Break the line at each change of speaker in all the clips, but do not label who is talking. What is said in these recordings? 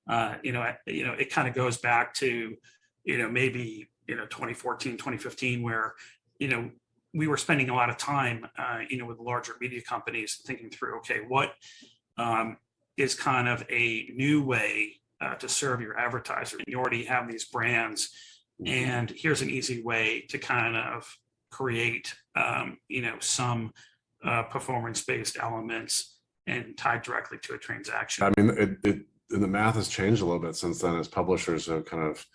It kind of goes back to, maybe, 2014, 2015, where, we were spending a lot of time, with larger media companies thinking through, okay, what is kind of a new way to serve your advertiser. You already have these brands, and here's an easy way to kind of create, some performance-based elements and tied directly to a transaction.
I mean, the math has changed a little bit since then, as publishers have kind of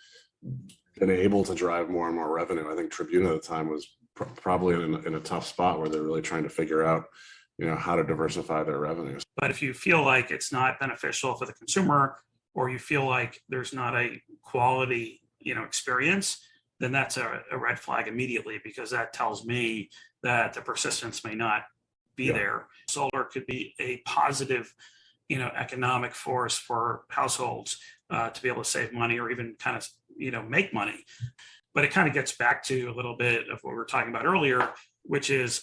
been able to drive more and more revenue. I think Tribune at the time was probably in a tough spot where they're really trying to figure out, how to diversify their revenues.
But if you feel like it's not beneficial for the consumer, or you feel like there's not a quality, experience, then that's a red flag immediately, because that tells me that the persistence may not be there. Solar could be a positive, economic force for households to be able to save money, or even kind of, make money. But it kind of gets back to a little bit of what we were talking about earlier, which is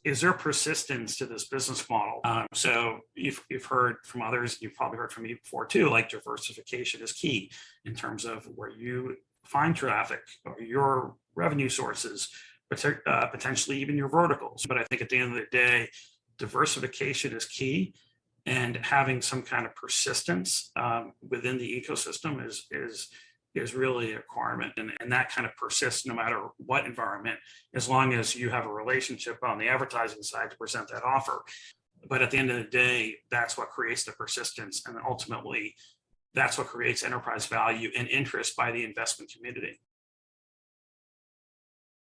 there persistence to this business model? So you've heard from others, you've probably heard from me before too, like diversification is key in terms of where you find traffic or your revenue sources, potentially even your verticals. But I think at the end of the day, diversification is key, and having some kind of persistence within the ecosystem is really a requirement, and that kind of persists no matter what environment, as long as you have a relationship on the advertising side to present that offer. But at the end of the day, that's what creates the persistence, and ultimately that's what creates enterprise value and interest by the investment community.